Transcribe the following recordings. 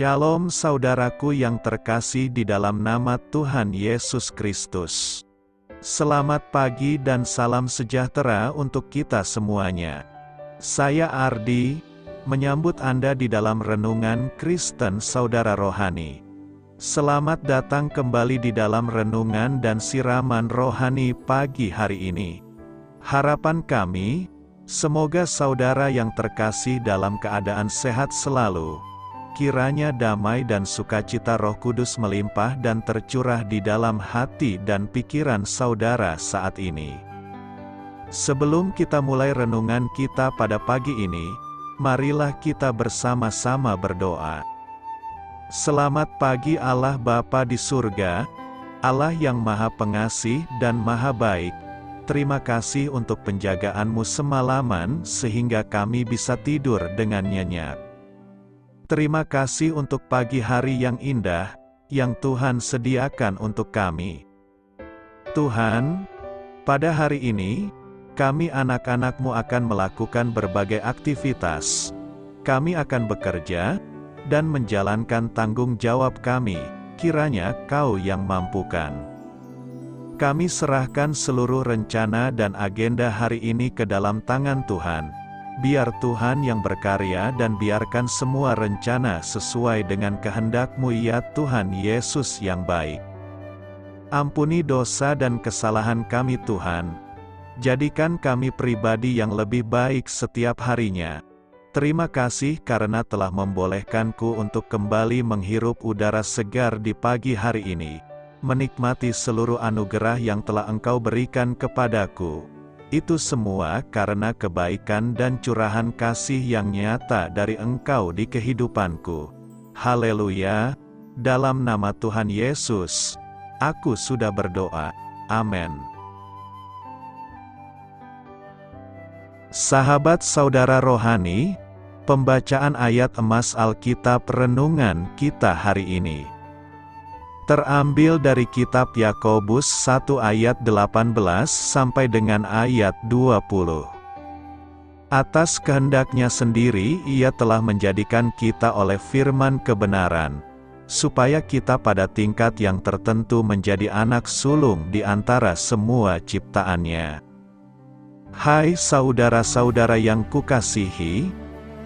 Shalom saudaraku yang terkasih di dalam nama Tuhan Yesus Kristus. Selamat pagi dan salam sejahtera untuk kita semuanya. Saya Ardi, menyambut Anda di dalam renungan Kristen Saudara Rohani. Selamat datang kembali di dalam renungan dan siraman rohani pagi hari ini. Harapan kami, semoga saudara yang terkasih dalam keadaan sehat selalu. Kiranya damai dan sukacita Roh Kudus melimpah dan tercurah di dalam hati dan pikiran saudara saat ini. Sebelum kita mulai renungan kita pada pagi ini, marilah kita bersama-sama berdoa. Selamat pagi Allah Bapa di surga, Allah yang Maha Pengasih dan Maha Baik. Terima kasih untuk penjagaan-Mu semalaman sehingga kami bisa tidur dengan nyenyak. Terima kasih untuk pagi hari yang indah, yang Tuhan sediakan untuk kami. Tuhan, pada hari ini, kami anak-anak-Mu akan melakukan berbagai aktivitas. Kami akan bekerja, dan menjalankan tanggung jawab kami, kiranya Kau yang mampukan. Kami serahkan seluruh rencana dan agenda hari ini ke dalam tangan Tuhan. Biar Tuhan yang berkarya dan biarkan semua rencana sesuai dengan kehendak-Mu ya Tuhan Yesus yang baik. Ampuni dosa dan kesalahan kami Tuhan. Jadikan kami pribadi yang lebih baik setiap harinya. Terima kasih karena telah membolehkanku untuk kembali menghirup udara segar di pagi hari ini. Menikmati seluruh anugerah yang telah Engkau berikan kepadaku. Itu semua karena kebaikan dan curahan kasih yang nyata dari Engkau di kehidupanku. Haleluya! Dalam nama Tuhan Yesus, aku sudah berdoa. Amin. Sahabat saudara rohani, pembacaan ayat emas Alkitab renungan kita hari ini terambil dari kitab Yakobus 1 ayat 18 sampai dengan ayat 20. Atas kehendaknya sendiri ia telah menjadikan kita oleh firman kebenaran, supaya kita pada tingkat yang tertentu menjadi anak sulung di antara semua ciptaannya. Hai saudara-saudara yang kukasihi,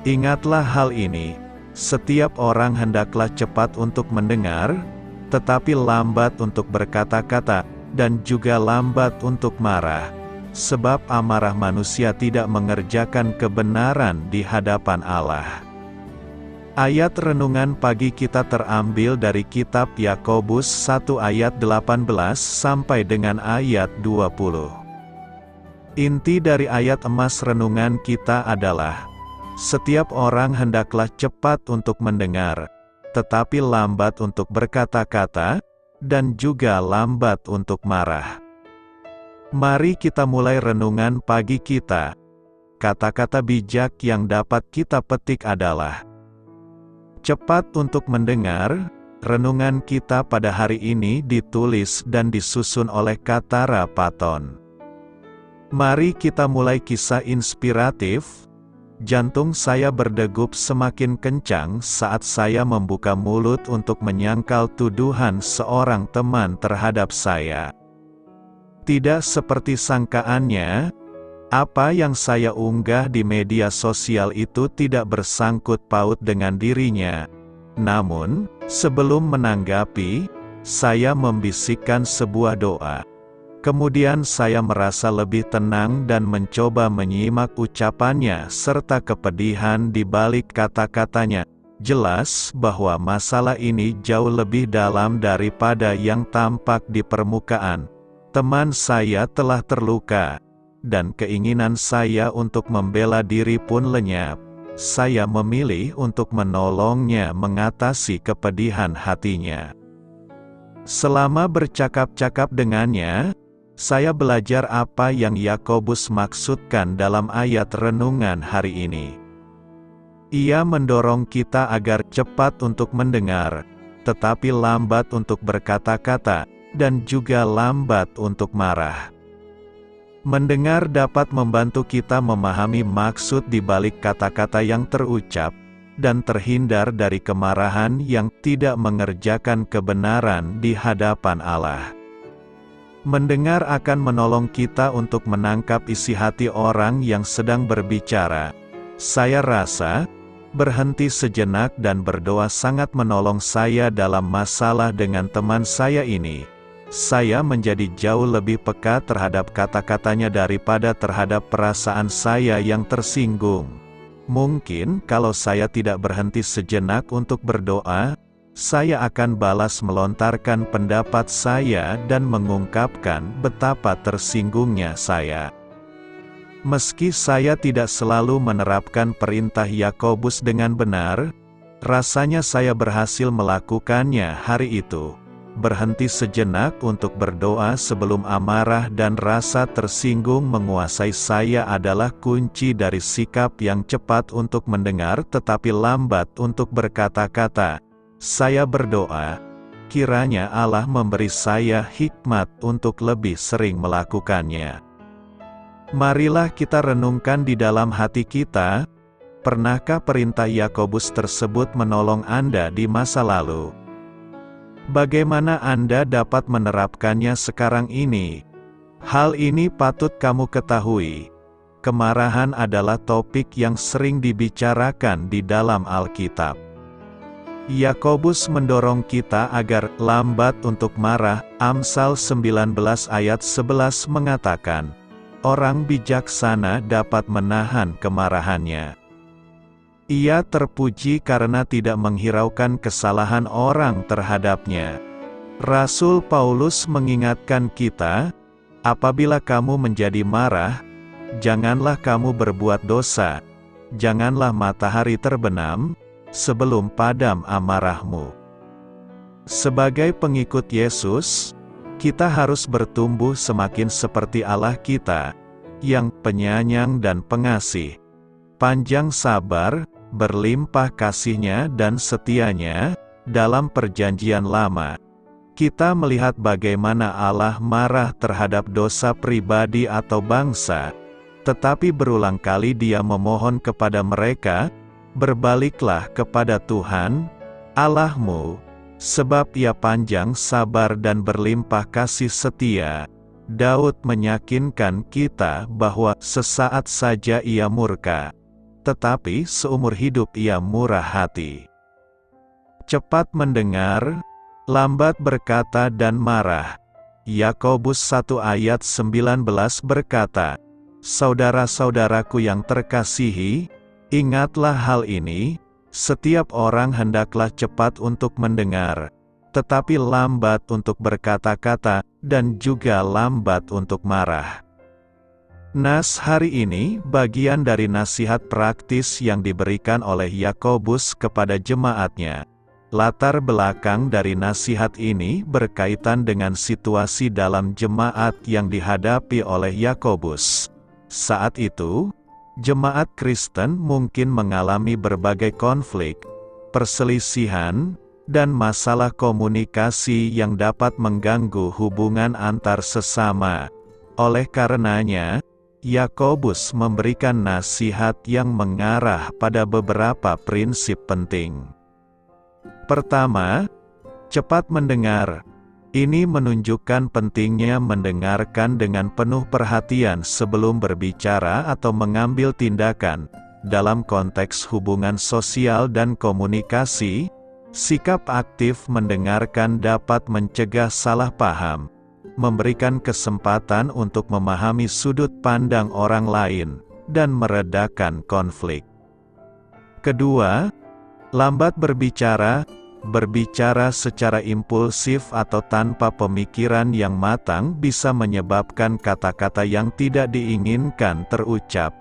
ingatlah hal ini, setiap orang hendaklah cepat untuk mendengar, tetapi lambat untuk berkata-kata, dan juga lambat untuk marah. Sebab amarah manusia tidak mengerjakan kebenaran di hadapan Allah. Ayat renungan pagi kita terambil dari kitab Yakobus 1 ayat 18 sampai dengan ayat 20. Inti dari ayat emas renungan kita adalah, setiap orang hendaklah cepat untuk mendengar, tetapi lambat untuk berkata-kata, dan juga lambat untuk marah. Mari kita mulai renungan pagi kita. Kata-kata bijak yang dapat kita petik adalah cepat untuk mendengar. Renungan kita pada hari ini ditulis dan disusun oleh Katara Paton. Mari kita mulai kisah inspiratif. Jantung saya berdegup semakin kencang saat saya membuka mulut untuk menyangkal tuduhan seorang teman terhadap saya. Tidak seperti sangkaannya, apa yang saya unggah di media sosial itu tidak bersangkut paut dengan dirinya. Namun, sebelum menanggapi, saya membisikkan sebuah doa. Kemudian saya merasa lebih tenang dan mencoba menyimak ucapannya serta kepedihan di balik kata-katanya. Jelas bahwa masalah ini jauh lebih dalam daripada yang tampak di permukaan. Teman saya telah terluka, dan keinginan saya untuk membela diri pun lenyap. Saya memilih untuk menolongnya mengatasi kepedihan hatinya. Selama bercakap-cakap dengannya, saya belajar apa yang Yakobus maksudkan dalam ayat renungan hari ini. Ia mendorong kita agar cepat untuk mendengar, tetapi lambat untuk berkata-kata, dan juga lambat untuk marah. Mendengar dapat membantu kita memahami maksud di balik kata-kata yang terucap, dan terhindar dari kemarahan yang tidak mengerjakan kebenaran di hadapan Allah. Mendengar akan menolong kita untuk menangkap isi hati orang yang sedang berbicara. Saya rasa, berhenti sejenak dan berdoa sangat menolong saya dalam masalah dengan teman saya ini. Saya menjadi jauh lebih peka terhadap kata-katanya daripada terhadap perasaan saya yang tersinggung. Mungkin kalau saya tidak berhenti sejenak untuk berdoa, saya akan balas melontarkan pendapat saya dan mengungkapkan betapa tersinggungnya saya. Meski saya tidak selalu menerapkan perintah Yakobus dengan benar, rasanya saya berhasil melakukannya hari itu. Berhenti sejenak untuk berdoa sebelum amarah dan rasa tersinggung menguasai saya adalah kunci dari sikap yang cepat untuk mendengar tetapi lambat untuk berkata-kata. Saya berdoa, kiranya Allah memberi saya hikmat untuk lebih sering melakukannya. Marilah kita renungkan di dalam hati kita, pernahkah perintah Yakobus tersebut menolong Anda di masa lalu? Bagaimana Anda dapat menerapkannya sekarang ini? Hal ini patut kamu ketahui. Kemarahan adalah topik yang sering dibicarakan di dalam Alkitab. Yakobus mendorong kita agar lambat untuk marah. Amsal 19 ayat 11 mengatakan, orang bijaksana dapat menahan kemarahannya. Ia terpuji karena tidak menghiraukan kesalahan orang terhadapnya. Rasul Paulus mengingatkan kita, apabila kamu menjadi marah, janganlah kamu berbuat dosa, janganlah matahari terbenam, sebelum padam amarahmu. Sebagai pengikut Yesus, kita harus bertumbuh semakin seperti Allah kita, yang penyayang dan pengasih, panjang sabar, berlimpah kasihnya dan setianya. Dalam perjanjian lama, kita melihat bagaimana Allah marah terhadap dosa pribadi atau bangsa, tetapi berulang kali Dia memohon kepada mereka, berbaliklah kepada Tuhan, Allahmu, sebab Ia panjang sabar dan berlimpah kasih setia. Daud meyakinkan kita bahwa sesaat saja Ia murka, tetapi seumur hidup Ia murah hati. Cepat mendengar, lambat berkata dan marah. Yakobus 1 ayat 19 berkata, saudara-saudaraku yang terkasihi, ingatlah hal ini, setiap orang hendaklah cepat untuk mendengar, tetapi lambat untuk berkata-kata, dan juga lambat untuk marah. Nas hari ini bagian dari nasihat praktis yang diberikan oleh Yakobus kepada jemaatnya. Latar belakang dari nasihat ini berkaitan dengan situasi dalam jemaat yang dihadapi oleh Yakobus. Saat itu, jemaat Kristen mungkin mengalami berbagai konflik, perselisihan, dan masalah komunikasi yang dapat mengganggu hubungan antar sesama. Oleh karenanya, Yakobus memberikan nasihat yang mengarah pada beberapa prinsip penting. Pertama, cepat mendengar. Ini menunjukkan pentingnya mendengarkan dengan penuh perhatian sebelum berbicara atau mengambil tindakan. Dalam konteks hubungan sosial dan komunikasi, sikap aktif mendengarkan dapat mencegah salah paham, memberikan kesempatan untuk memahami sudut pandang orang lain, dan meredakan konflik. Kedua, lambat berbicara. Berbicara secara impulsif atau tanpa pemikiran yang matang bisa menyebabkan kata-kata yang tidak diinginkan terucap.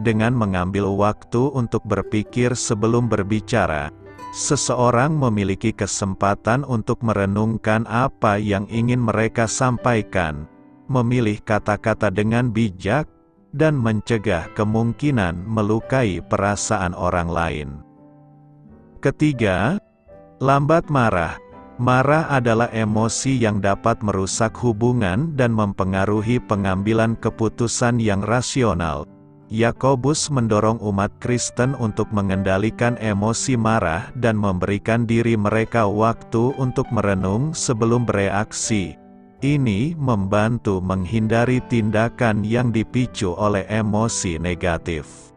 Dengan mengambil waktu untuk berpikir sebelum berbicara, seseorang memiliki kesempatan untuk merenungkan apa yang ingin mereka sampaikan, memilih kata-kata dengan bijak, dan mencegah kemungkinan melukai perasaan orang lain. Ketiga, lambat marah. Marah adalah emosi yang dapat merusak hubungan dan mempengaruhi pengambilan keputusan yang rasional. Yakobus mendorong umat Kristen untuk mengendalikan emosi marah dan memberikan diri mereka waktu untuk merenung sebelum bereaksi. Ini membantu menghindari tindakan yang dipicu oleh emosi negatif.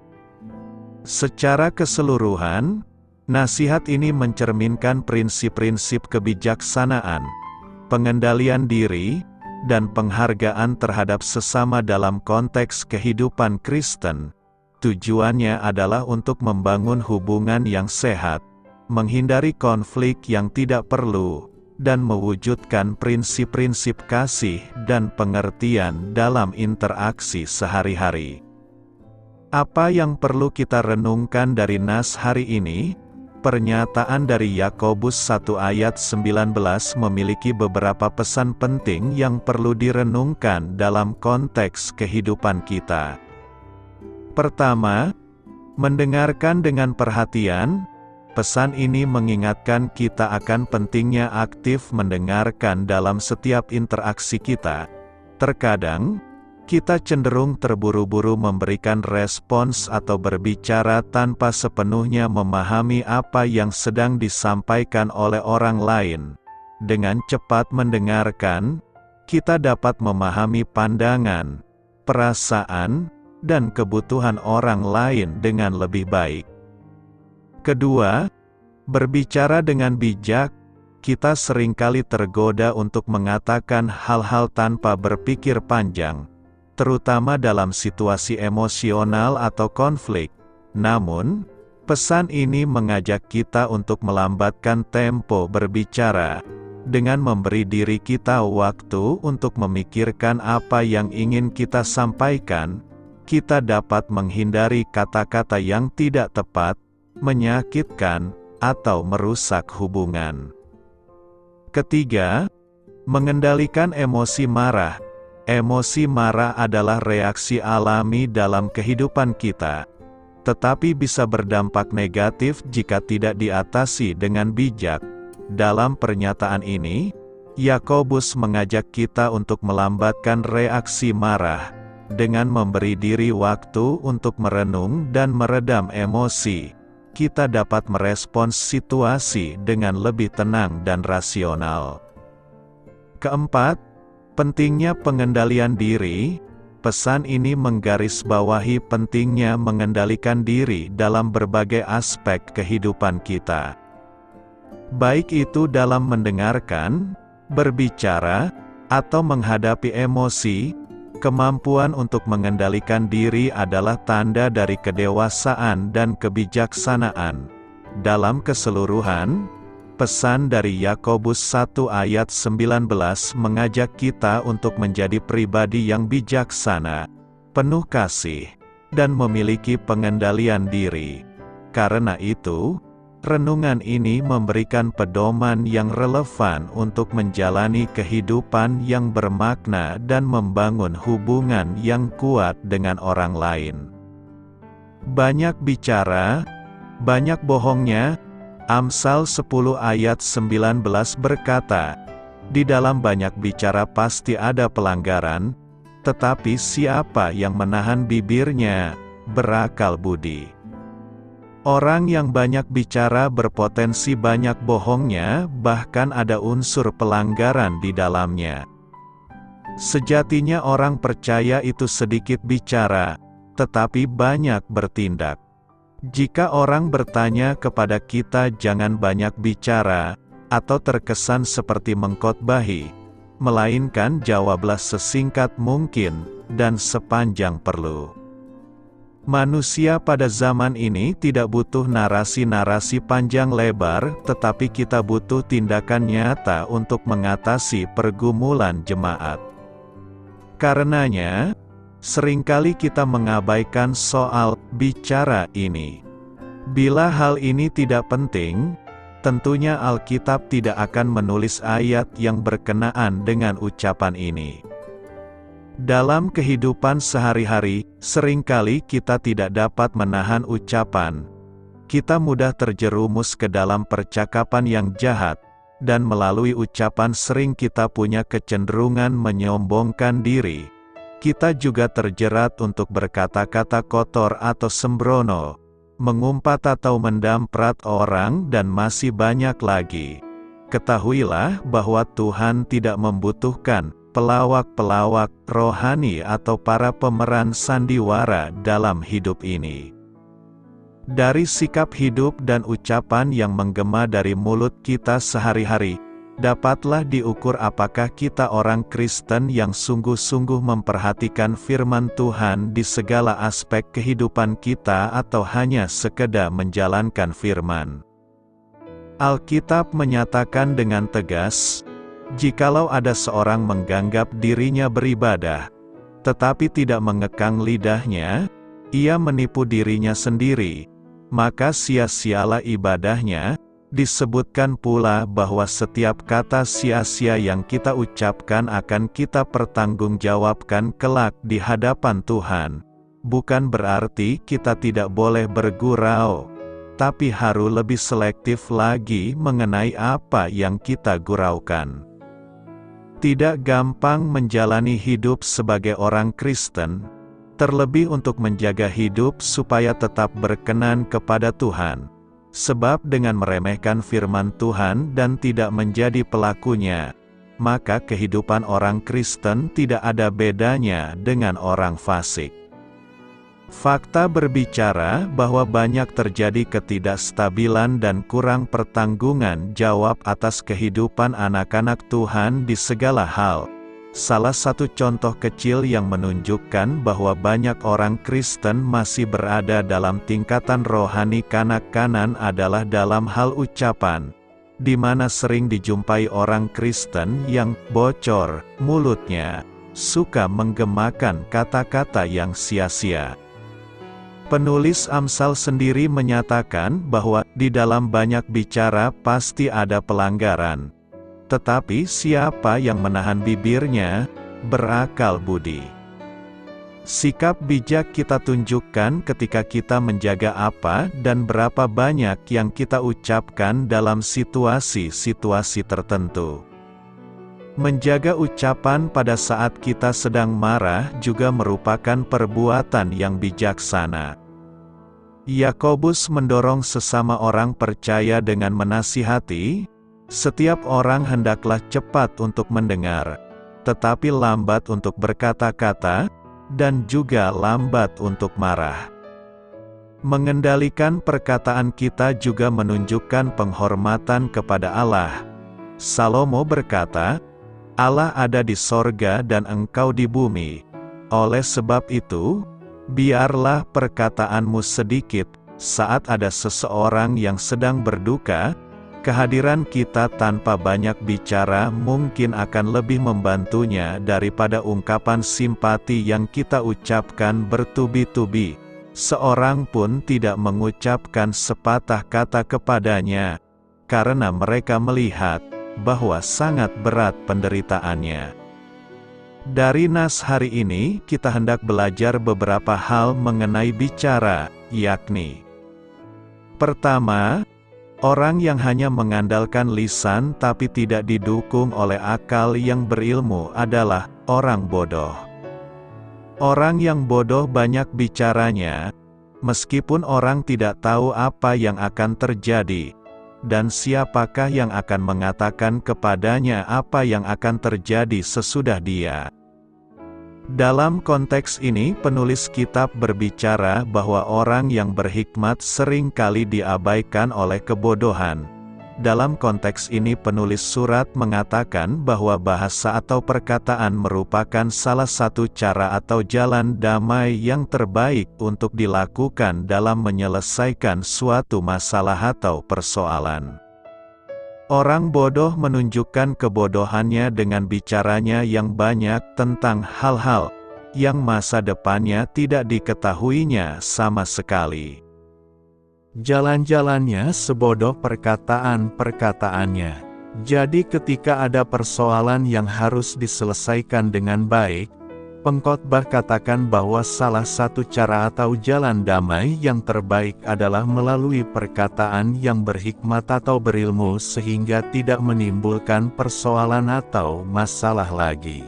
Secara keseluruhan, nasihat ini mencerminkan prinsip-prinsip kebijaksanaan, pengendalian diri, dan penghargaan terhadap sesama dalam konteks kehidupan Kristen. Tujuannya adalah untuk membangun hubungan yang sehat, menghindari konflik yang tidak perlu, dan mewujudkan prinsip-prinsip kasih dan pengertian dalam interaksi sehari-hari. Apa yang perlu kita renungkan dari nas hari ini? Pernyataan dari Yakobus 1 ayat 19 memiliki beberapa pesan penting yang perlu direnungkan dalam konteks kehidupan kita. Pertama, mendengarkan dengan perhatian. Pesan ini mengingatkan kita akan pentingnya aktif mendengarkan dalam setiap interaksi kita. Terkadang, kita cenderung terburu-buru memberikan respons atau berbicara tanpa sepenuhnya memahami apa yang sedang disampaikan oleh orang lain. Dengan cepat mendengarkan, kita dapat memahami pandangan, perasaan, dan kebutuhan orang lain dengan lebih baik. Kedua, berbicara dengan bijak. Kita seringkali tergoda untuk mengatakan hal-hal tanpa berpikir panjang, terutama dalam situasi emosional atau konflik. Namun, pesan ini mengajak kita untuk melambatkan tempo berbicara, dengan memberi diri kita waktu untuk memikirkan apa yang ingin kita sampaikan. Kita dapat menghindari kata-kata yang tidak tepat, menyakitkan, atau merusak hubungan. Ketiga, mengendalikan emosi marah. Emosi marah adalah reaksi alami dalam kehidupan kita, tetapi bisa berdampak negatif jika tidak diatasi dengan bijak. Dalam pernyataan ini, Yakobus mengajak kita untuk melambatkan reaksi marah, dengan memberi diri waktu untuk merenung dan meredam emosi. Kita dapat merespons situasi dengan lebih tenang dan rasional. Keempat, pentingnya pengendalian diri. Pesan ini menggarisbawahi pentingnya mengendalikan diri dalam berbagai aspek kehidupan kita. Baik itu dalam mendengarkan, berbicara, atau menghadapi emosi. Kemampuan untuk mengendalikan diri adalah tanda dari kedewasaan dan kebijaksanaan. Dalam keseluruhan, pesan dari Yakobus 1 ayat 19 mengajak kita untuk menjadi pribadi yang bijaksana, penuh kasih, dan memiliki pengendalian diri. Karena itu, renungan ini memberikan pedoman yang relevan untuk menjalani kehidupan yang bermakna dan membangun hubungan yang kuat dengan orang lain. Banyak bicara, banyak bohongnya. Amsal 10 ayat 19 berkata, "Di dalam banyak bicara pasti ada pelanggaran, tetapi siapa yang menahan bibirnya, berakal budi." Orang yang banyak bicara berpotensi banyak bohongnya, bahkan ada unsur pelanggaran di dalamnya. Sejatinya orang percaya itu sedikit bicara, tetapi banyak bertindak. Jika orang bertanya kepada kita jangan banyak bicara, atau terkesan seperti mengkhotbahi, melainkan jawablah sesingkat mungkin, dan sepanjang perlu. Manusia pada zaman ini tidak butuh narasi-narasi panjang lebar, tetapi kita butuh tindakan nyata untuk mengatasi pergumulan jemaat. Karenanya, seringkali kita mengabaikan soal bicara ini. Bila hal ini tidak penting, tentunya Alkitab tidak akan menulis ayat yang berkenaan dengan ucapan ini. Dalam kehidupan sehari-hari, seringkali kita tidak dapat menahan ucapan. Kita mudah terjerumus ke dalam percakapan yang jahat, dan melalui ucapan sering kita punya kecenderungan menyombongkan diri, Kita juga terjerat untuk berkata-kata kotor atau sembrono, mengumpat atau mendamprat orang, dan masih banyak lagi. Ketahuilah bahwa Tuhan tidak membutuhkan pelawak-pelawak rohani atau para pemeran sandiwara dalam hidup ini. Dari sikap hidup dan ucapan yang menggema dari mulut kita sehari-hari, dapatlah diukur apakah kita orang Kristen yang sungguh-sungguh memperhatikan firman Tuhan di segala aspek kehidupan kita atau hanya sekedar menjalankan firman. Alkitab menyatakan dengan tegas, jikalau ada seorang menganggap dirinya beribadah, tetapi tidak mengekang lidahnya, ia menipu dirinya sendiri, maka sia-sialah ibadahnya. Disebutkan pula bahwa setiap kata sia-sia yang kita ucapkan akan kita pertanggungjawabkan kelak di hadapan Tuhan. Bukan berarti kita tidak boleh bergurau, tapi harus lebih selektif lagi mengenai apa yang kita guraukan. Tidak gampang menjalani hidup sebagai orang Kristen, terlebih untuk menjaga hidup supaya tetap berkenan kepada Tuhan. Sebab dengan meremehkan firman Tuhan dan tidak menjadi pelakunya, maka kehidupan orang Kristen tidak ada bedanya dengan orang fasik. Fakta berbicara bahwa banyak terjadi ketidakstabilan dan kurang pertanggungan jawab atas kehidupan anak-anak Tuhan di segala hal. Salah satu contoh kecil yang menunjukkan bahwa banyak orang Kristen masih berada dalam tingkatan rohani kanak-kanan adalah dalam hal ucapan, di mana sering dijumpai orang Kristen yang bocor mulutnya, suka menggemakan kata-kata yang sia-sia. Penulis Amsal sendiri menyatakan bahwa di dalam banyak bicara pasti ada pelanggaran. Tetapi siapa yang menahan bibirnya, berakal budi. Sikap bijak kita tunjukkan ketika kita menjaga apa dan berapa banyak yang kita ucapkan dalam situasi-situasi tertentu. Menjaga ucapan pada saat kita sedang marah juga merupakan perbuatan yang bijaksana. Yakobus mendorong sesama orang percaya dengan menasihati, setiap orang hendaklah cepat untuk mendengar, tetapi lambat untuk berkata-kata, dan juga lambat untuk marah. Mengendalikan perkataan kita juga menunjukkan penghormatan kepada Allah. Salomo berkata, Allah ada di sorga dan engkau di bumi. Oleh sebab itu, biarlah perkataanmu sedikit, saat ada seseorang yang sedang berduka. Kehadiran kita tanpa banyak bicara mungkin akan lebih membantunya daripada ungkapan simpati yang kita ucapkan bertubi-tubi. Seorang pun tidak mengucapkan sepatah kata kepadanya, karena mereka melihat bahwa sangat berat penderitaannya. Dari nas hari ini, kita hendak belajar beberapa hal mengenai bicara, yakni: pertama, orang yang hanya mengandalkan lisan tapi tidak didukung oleh akal yang berilmu adalah orang bodoh. Orang yang bodoh banyak bicaranya, meskipun orang tidak tahu apa yang akan terjadi, dan siapakah yang akan mengatakan kepadanya apa yang akan terjadi sesudah dia. Dalam konteks ini penulis kitab berbicara bahwa orang yang berhikmat sering kali diabaikan oleh kebodohan. Dalam konteks ini penulis surat mengatakan bahwa bahasa atau perkataan merupakan salah satu cara atau jalan damai yang terbaik untuk dilakukan dalam menyelesaikan suatu masalah atau persoalan. Orang bodoh menunjukkan kebodohannya dengan bicaranya yang banyak tentang hal-hal yang masa depannya tidak diketahuinya sama sekali. Jalan-jalannya sebodoh perkataan-perkataannya. Jadi ketika ada persoalan yang harus diselesaikan dengan baik, pengkhotbah katakan bahwa salah satu cara atau jalan damai yang terbaik adalah melalui perkataan yang berhikmat atau berilmu sehingga tidak menimbulkan persoalan atau masalah lagi.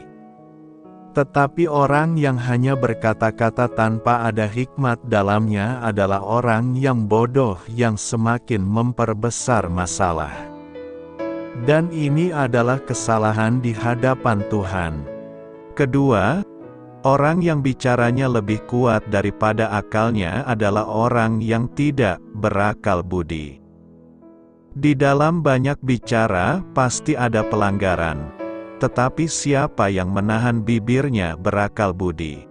Tetapi orang yang hanya berkata-kata tanpa ada hikmat dalamnya adalah orang yang bodoh yang semakin memperbesar masalah. Dan ini adalah kesalahan di hadapan Tuhan. Kedua, orang yang bicaranya lebih kuat daripada akalnya adalah orang yang tidak berakal budi. Di dalam banyak bicara, pasti ada pelanggaran. Tetapi siapa yang menahan bibirnya berakal budi.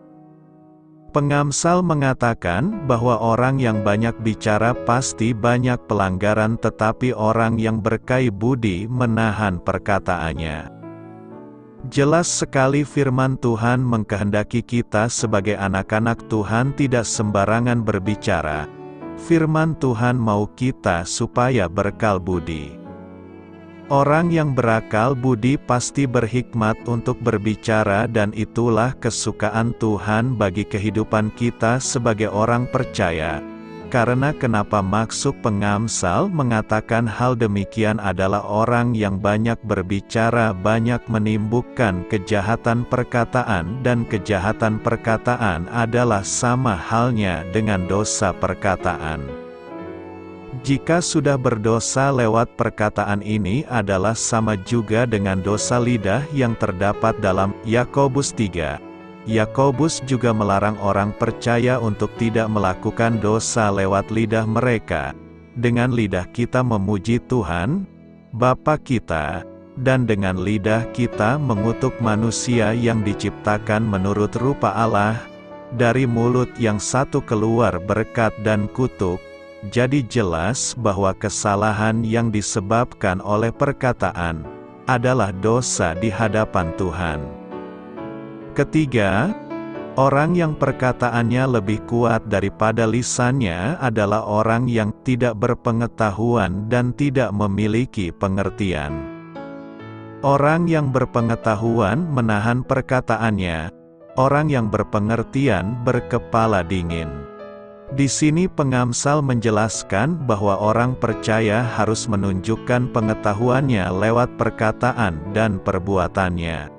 Pengamsal mengatakan bahwa orang yang banyak bicara pasti banyak pelanggaran, tetapi orang yang berkai budi menahan perkataannya. Jelas sekali firman Tuhan mengkehendaki kita sebagai anak-anak Tuhan tidak sembarangan berbicara. Firman Tuhan mau kita supaya berakal budi. Orang yang berakal budi pasti berhikmat untuk berbicara, dan itulah kesukaan Tuhan bagi kehidupan kita sebagai orang percaya. Karena kenapa maksud pengamsal mengatakan hal demikian adalah orang yang banyak berbicara banyak menimbulkan kejahatan perkataan, dan kejahatan perkataan adalah sama halnya dengan dosa perkataan. Jika sudah berdosa lewat perkataan ini adalah sama juga dengan dosa lidah yang terdapat dalam Yakobus 3. Yakobus juga melarang orang percaya untuk tidak melakukan dosa lewat lidah mereka. Dengan lidah kita memuji Tuhan, Bapa kita, dan dengan lidah kita mengutuk manusia yang diciptakan menurut rupa Allah. Dari mulut yang satu keluar berkat dan kutuk. Jadi jelas bahwa kesalahan yang disebabkan oleh perkataan adalah dosa di hadapan Tuhan. Ketiga, orang yang perkataannya lebih kuat daripada lisannya adalah orang yang tidak berpengetahuan dan tidak memiliki pengertian. Orang yang berpengetahuan menahan perkataannya, orang yang berpengertian berkepala dingin. Di sini pengamsal menjelaskan bahwa orang percaya harus menunjukkan pengetahuannya lewat perkataan dan perbuatannya.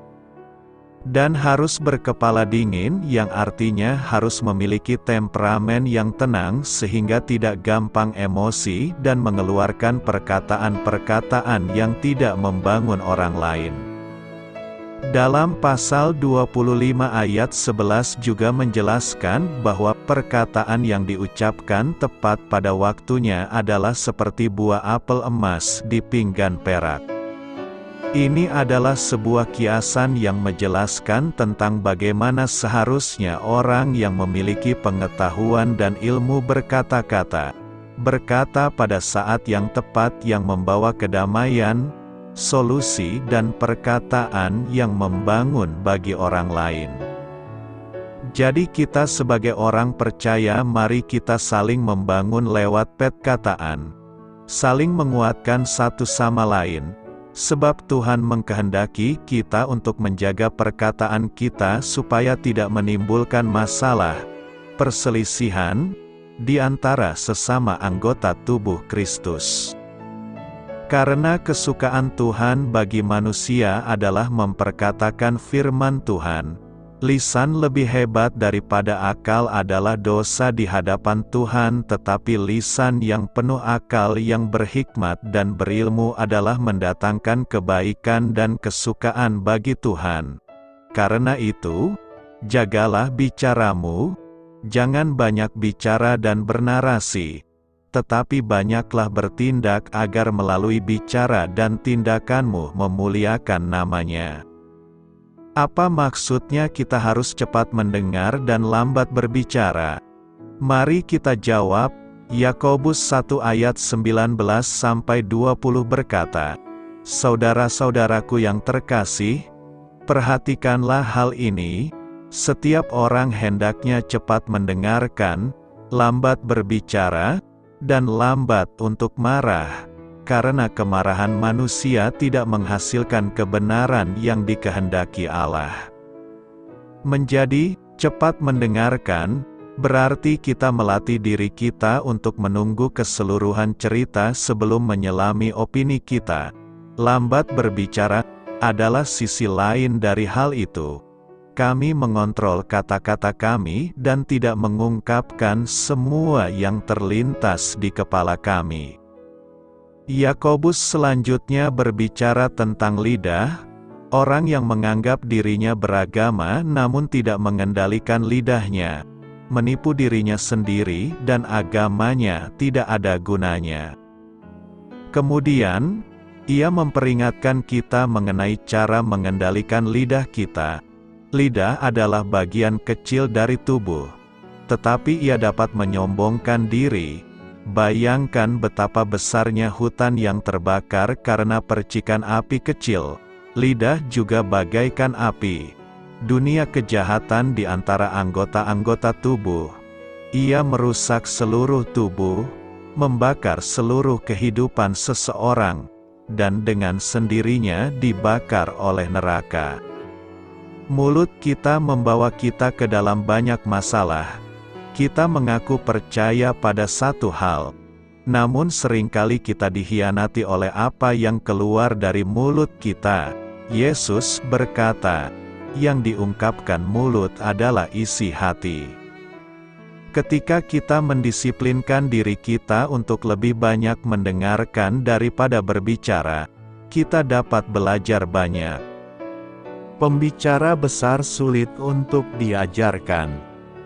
Dan harus berkepala dingin, yang artinya harus memiliki temperamen yang tenang sehingga tidak gampang emosi dan mengeluarkan perkataan-perkataan yang tidak membangun orang lain. Dalam pasal 25 ayat 11 juga menjelaskan bahwa perkataan yang diucapkan tepat pada waktunya adalah seperti buah apel emas di pinggan perak. Ini adalah sebuah kiasan yang menjelaskan tentang bagaimana seharusnya orang yang memiliki pengetahuan dan ilmu berkata-kata, berkata pada saat yang tepat yang membawa kedamaian, solusi dan perkataan yang membangun bagi orang lain. Jadi kita sebagai orang percaya mari kita saling membangun lewat perkataan, saling menguatkan satu sama lain, sebab Tuhan mengkehendaki kita untuk menjaga perkataan kita supaya tidak menimbulkan masalah, perselisihan, di antara sesama anggota tubuh Kristus. Karena kesukaan Tuhan bagi manusia adalah memperkatakan firman Tuhan, lisan lebih hebat daripada akal adalah dosa di hadapan Tuhan, tetapi lisan yang penuh akal yang berhikmat dan berilmu adalah mendatangkan kebaikan dan kesukaan bagi Tuhan. Karena itu, jagalah bicaramu, jangan banyak bicara dan bernarasi, tetapi banyaklah bertindak agar melalui bicara dan tindakanmu memuliakan namanya. Apa maksudnya kita harus cepat mendengar dan lambat berbicara? Mari kita jawab. Yakobus 1 ayat 19-20 berkata, Saudara-saudaraku yang terkasih, perhatikanlah hal ini, setiap orang hendaknya cepat mendengarkan, lambat berbicara, dan lambat untuk marah, karena kemarahan manusia tidak menghasilkan kebenaran yang dikehendaki Allah. Menjadi cepat mendengarkan, berarti kita melatih diri kita untuk menunggu keseluruhan cerita sebelum menyelami opini kita. Lambat berbicara adalah sisi lain dari hal itu. kami mengontrol kata-kata kami dan tidak mengungkapkan semua yang terlintas di kepala kami. Yakobus selanjutnya berbicara tentang lidah, orang yang menganggap dirinya beragama namun tidak mengendalikan lidahnya, menipu dirinya sendiri dan agamanya tidak ada gunanya. Kemudian, ia memperingatkan kita mengenai cara mengendalikan lidah kita. Lidah adalah bagian kecil dari tubuh, tetapi ia dapat menyombongkan diri. Bayangkan betapa besarnya hutan yang terbakar karena percikan api kecil. Lidah juga bagaikan api. Dunia kejahatan di antara anggota-anggota tubuh. Ia merusak seluruh tubuh, membakar seluruh kehidupan seseorang, dan dengan sendirinya dibakar oleh neraka. Mulut kita membawa kita ke dalam banyak masalah. Kita mengaku percaya pada satu hal, namun seringkali kita dikhianati oleh apa yang keluar dari mulut kita. Yesus berkata, yang diungkapkan mulut adalah isi hati. Ketika kita mendisiplinkan diri kita untuk lebih banyak mendengarkan daripada berbicara, kita dapat belajar banyak. Pembicara besar sulit untuk diajarkan.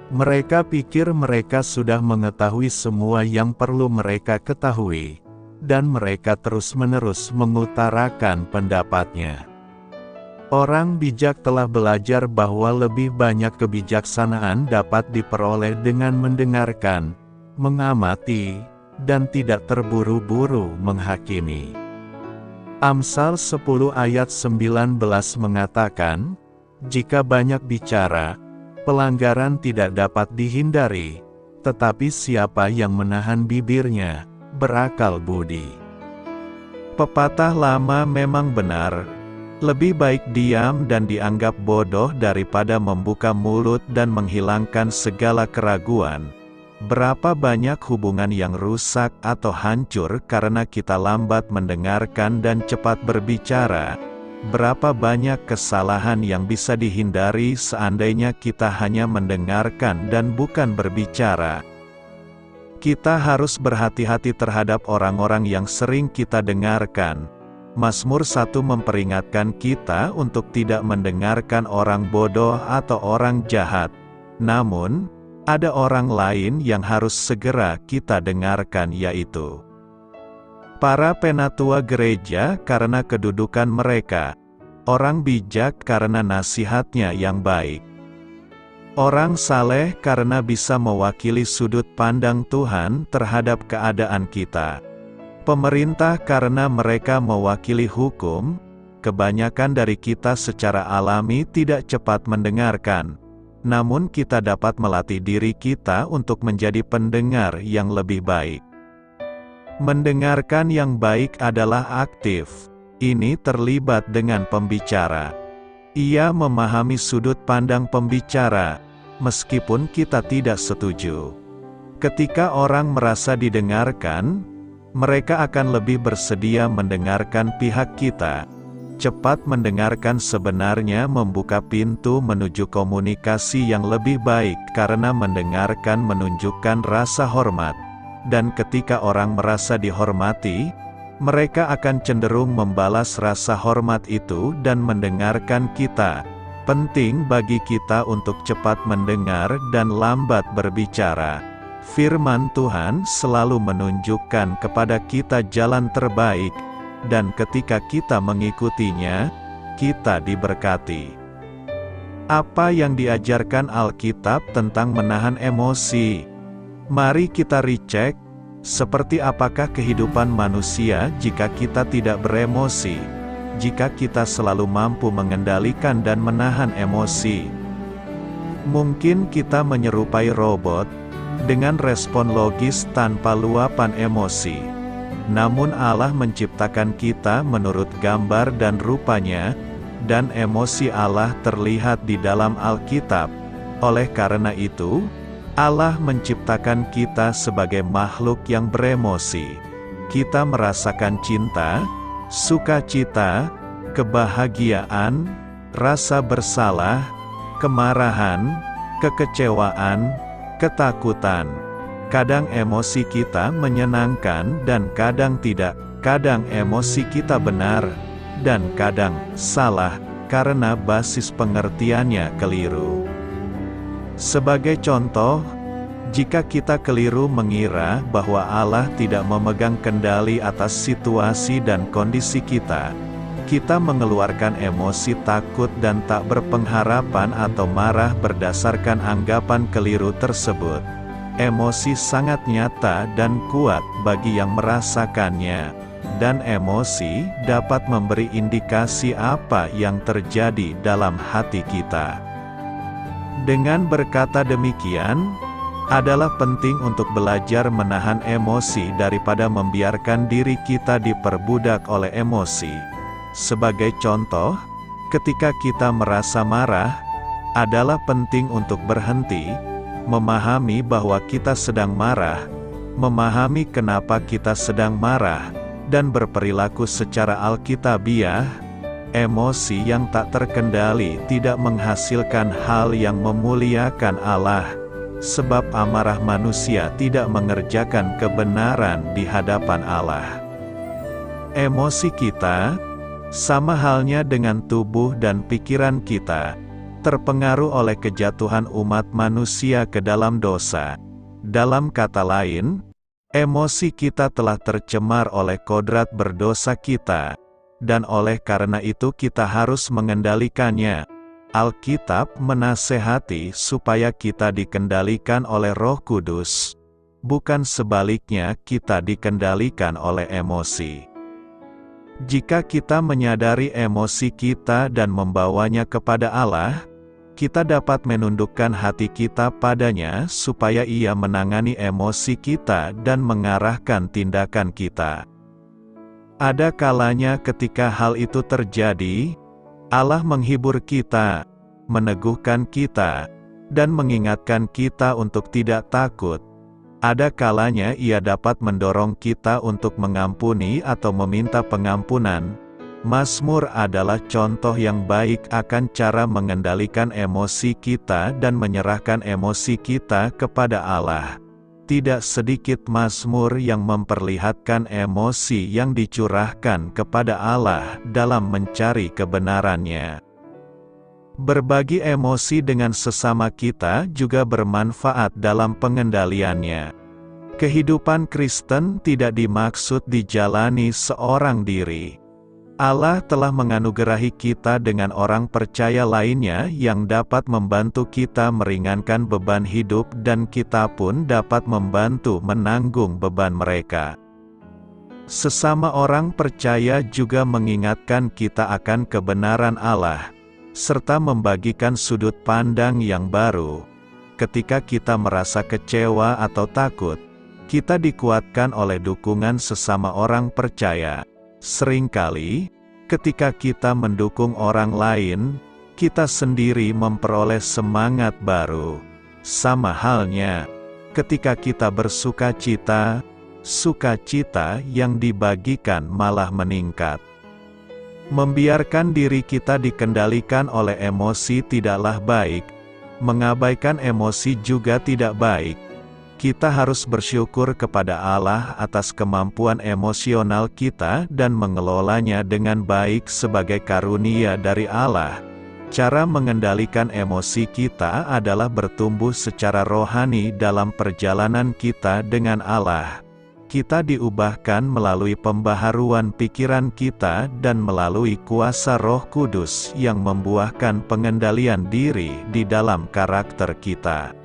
Mereka pikir mereka sudah mengetahui semua yang perlu mereka ketahui, dan mereka terus-menerus mengutarakan pendapatnya. Orang bijak telah belajar bahwa lebih banyak kebijaksanaan dapat diperoleh dengan mendengarkan, mengamati, dan tidak terburu-buru menghakimi. Amsal 10 ayat 19 mengatakan, jika banyak bicara, pelanggaran tidak dapat dihindari, tetapi siapa yang menahan bibirnya, berakal budi. Pepatah lama memang benar, lebih baik diam dan dianggap bodoh daripada membuka mulut dan menghilangkan segala keraguan. Berapa banyak hubungan yang rusak atau hancur karena kita lambat mendengarkan dan cepat berbicara. Berapa banyak kesalahan yang bisa dihindari seandainya kita hanya mendengarkan dan bukan berbicara. Kita harus berhati-hati terhadap orang-orang yang sering kita dengarkan. Mazmur 1 memperingatkan kita untuk tidak mendengarkan orang bodoh atau orang jahat. Namun, ada orang lain yang harus segera kita dengarkan, yaitu para penatua gereja karena kedudukan mereka, orang bijak karena nasihatnya yang baik, orang saleh karena bisa mewakili sudut pandang Tuhan terhadap keadaan kita, pemerintah karena mereka mewakili hukum. Kebanyakan dari kita secara alami tidak cepat mendengarkan. Namun kita dapat melatih diri kita untuk menjadi pendengar yang lebih baik. Mendengarkan yang baik adalah aktif. Ini terlibat dengan pembicara. Ia memahami sudut pandang pembicara, meskipun kita tidak setuju. Ketika orang merasa didengarkan, mereka akan lebih bersedia mendengarkan pihak kita. Cepat mendengarkan sebenarnya membuka pintu menuju komunikasi yang lebih baik karena mendengarkan menunjukkan rasa hormat. Dan ketika orang merasa dihormati, mereka akan cenderung membalas rasa hormat itu dan mendengarkan kita. Penting bagi kita untuk cepat mendengar dan lambat berbicara. Firman Tuhan selalu menunjukkan kepada kita jalan terbaik, dan ketika kita mengikutinya, kita diberkati. Apa yang diajarkan Alkitab tentang menahan emosi? Mari kita recheck, seperti apakah kehidupan manusia jika kita tidak beremosi, jika kita selalu mampu mengendalikan dan menahan emosi. Mungkin kita menyerupai robot, dengan respon logis tanpa luapan emosi. Namun Allah menciptakan kita menurut gambar dan rupanya, dan emosi Allah terlihat di dalam Alkitab. Oleh karena itu, Allah menciptakan kita sebagai makhluk yang beremosi. Kita merasakan cinta, sukacita, kebahagiaan, rasa bersalah, kemarahan, kekecewaan, ketakutan. Kadang emosi kita menyenangkan dan kadang tidak, kadang emosi kita benar, dan kadang salah, karena basis pengertiannya keliru. Sebagai contoh, jika kita keliru mengira bahwa Allah tidak memegang kendali atas situasi dan kondisi kita mengeluarkan emosi takut dan tak berpengharapan atau marah berdasarkan anggapan keliru tersebut. Emosi sangat nyata dan kuat bagi yang merasakannya, dan emosi dapat memberi indikasi apa yang terjadi dalam hati kita. Dengan berkata demikian, adalah penting untuk belajar menahan emosi daripada membiarkan diri kita diperbudak oleh emosi. Sebagai contoh, ketika kita merasa marah, adalah penting untuk berhenti, memahami bahwa kita sedang marah, memahami kenapa kita sedang marah, dan berperilaku secara alkitabiah. Emosi yang tak terkendali tidak menghasilkan hal yang memuliakan Allah, sebab amarah manusia tidak mengerjakan kebenaran di hadapan Allah. Emosi kita, sama halnya dengan tubuh dan pikiran kita, terpengaruh oleh kejatuhan umat manusia ke dalam dosa. Dalam kata lain, emosi kita telah tercemar oleh kodrat berdosa kita, dan oleh karena itu kita harus mengendalikannya. Alkitab menasehati supaya kita dikendalikan oleh Roh Kudus, bukan sebaliknya kita dikendalikan oleh emosi. Jika kita menyadari emosi kita dan membawanya kepada Allah, kita dapat menundukkan hati kita padanya supaya Ia menangani emosi kita dan mengarahkan tindakan kita. Ada kalanya ketika hal itu terjadi, Allah menghibur kita, meneguhkan kita, dan mengingatkan kita untuk tidak takut. Ada kalanya Ia dapat mendorong kita untuk mengampuni atau meminta pengampunan. Mazmur adalah contoh yang baik akan cara mengendalikan emosi kita dan menyerahkan emosi kita kepada Allah. Tidak sedikit mazmur yang memperlihatkan emosi yang dicurahkan kepada Allah dalam mencari kebenarannya. Berbagi emosi dengan sesama kita juga bermanfaat dalam pengendaliannya. Kehidupan Kristen tidak dimaksud dijalani seorang diri. Allah telah menganugerahi kita dengan orang percaya lainnya yang dapat membantu kita meringankan beban hidup dan kita pun dapat membantu menanggung beban mereka. Sesama orang percaya juga mengingatkan kita akan kebenaran Allah, serta membagikan sudut pandang yang baru. Ketika kita merasa kecewa atau takut, kita dikuatkan oleh dukungan sesama orang percaya. Seringkali, ketika kita mendukung orang lain, kita sendiri memperoleh semangat baru. Sama halnya, ketika kita bersukacita, sukacita yang dibagikan malah meningkat. Membiarkan diri kita dikendalikan oleh emosi tidaklah baik, mengabaikan emosi juga tidak baik. Kita harus bersyukur kepada Allah atas kemampuan emosional kita dan mengelolanya dengan baik sebagai karunia dari Allah. Cara mengendalikan emosi kita adalah bertumbuh secara rohani dalam perjalanan kita dengan Allah. Kita diubahkan melalui pembaharuan pikiran kita dan melalui kuasa Roh Kudus yang membuahkan pengendalian diri di dalam karakter kita.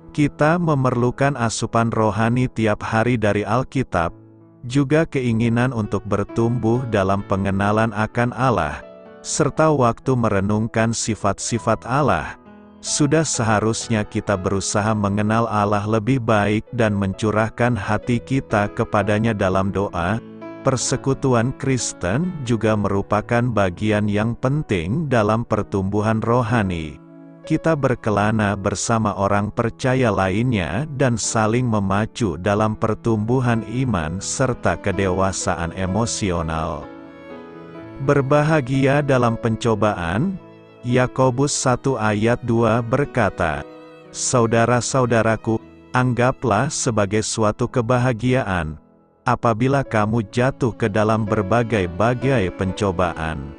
Kita memerlukan asupan rohani tiap hari dari Alkitab, juga keinginan untuk bertumbuh dalam pengenalan akan Allah, serta waktu merenungkan sifat-sifat Allah. Sudah seharusnya kita berusaha mengenal Allah lebih baik dan mencurahkan hati kita kepadanya dalam doa. Persekutuan Kristen juga merupakan bagian yang penting dalam pertumbuhan rohani. Kita berkelana bersama orang percaya lainnya dan saling memacu dalam pertumbuhan iman serta kedewasaan emosional. Berbahagia dalam pencobaan, Yakobus 1 ayat 2 berkata, "Saudara-saudaraku, anggaplah sebagai suatu kebahagiaan, apabila kamu jatuh ke dalam berbagai-bagai pencobaan."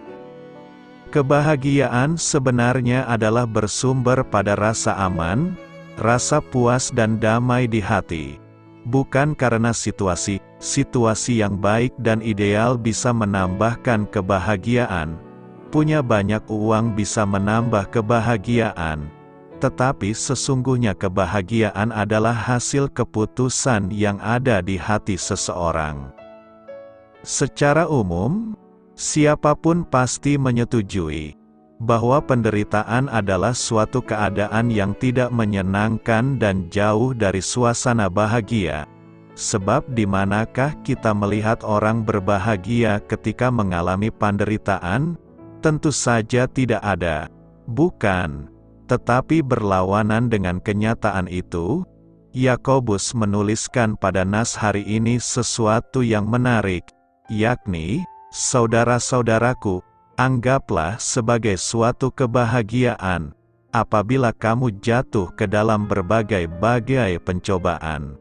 Kebahagiaan sebenarnya adalah bersumber pada rasa aman, rasa puas dan damai di hati. Bukan karena situasi yang baik dan ideal bisa menambahkan kebahagiaan. Punya banyak uang bisa menambah kebahagiaan. Tetapi sesungguhnya kebahagiaan adalah hasil keputusan yang ada di hati seseorang. Secara umum, siapapun pasti menyetujui bahwa penderitaan adalah suatu keadaan yang tidak menyenangkan dan jauh dari suasana bahagia. Sebab di manakah kita melihat orang berbahagia ketika mengalami penderitaan? Tentu saja tidak ada. Bukan. Tetapi berlawanan dengan kenyataan itu, Yakobus menuliskan pada nas hari ini sesuatu yang menarik, yakni, "Saudara-saudaraku, anggaplah sebagai suatu kebahagiaan, apabila kamu jatuh ke dalam berbagai-bagai pencobaan."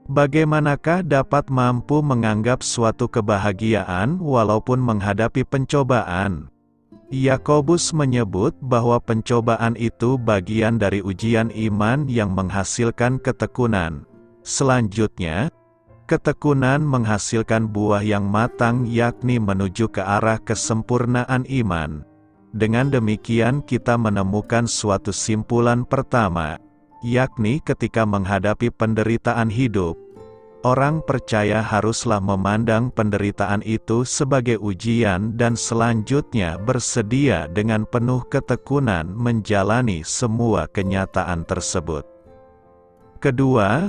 Bagaimanakah dapat mampu menganggap suatu kebahagiaan walaupun menghadapi pencobaan? Yakobus menyebut bahwa pencobaan itu bagian dari ujian iman yang menghasilkan ketekunan. Selanjutnya, ketekunan menghasilkan buah yang matang, yakni menuju ke arah kesempurnaan iman. Dengan demikian kita menemukan suatu simpulan pertama, yakni ketika menghadapi penderitaan hidup, orang percaya haruslah memandang penderitaan itu sebagai ujian dan selanjutnya bersedia dengan penuh ketekunan menjalani semua kenyataan tersebut. Kedua,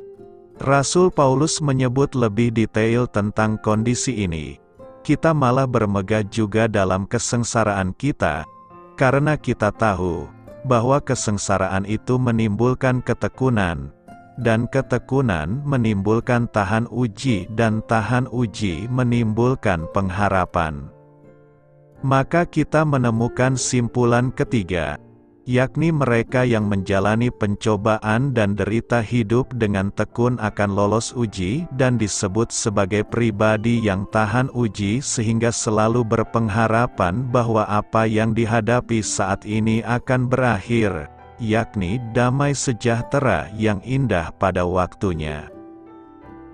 Rasul Paulus menyebut lebih detail tentang kondisi ini. Kita malah bermegah juga dalam kesengsaraan kita, karena kita tahu bahwa kesengsaraan itu menimbulkan ketekunan, dan ketekunan menimbulkan tahan uji, dan tahan uji menimbulkan pengharapan. Maka kita menemukan simpulan ketiga, yakni mereka yang menjalani pencobaan dan derita hidup dengan tekun akan lolos uji dan disebut sebagai pribadi yang tahan uji sehingga selalu berpengharapan bahwa apa yang dihadapi saat ini akan berakhir, yakni damai sejahtera yang indah pada waktunya.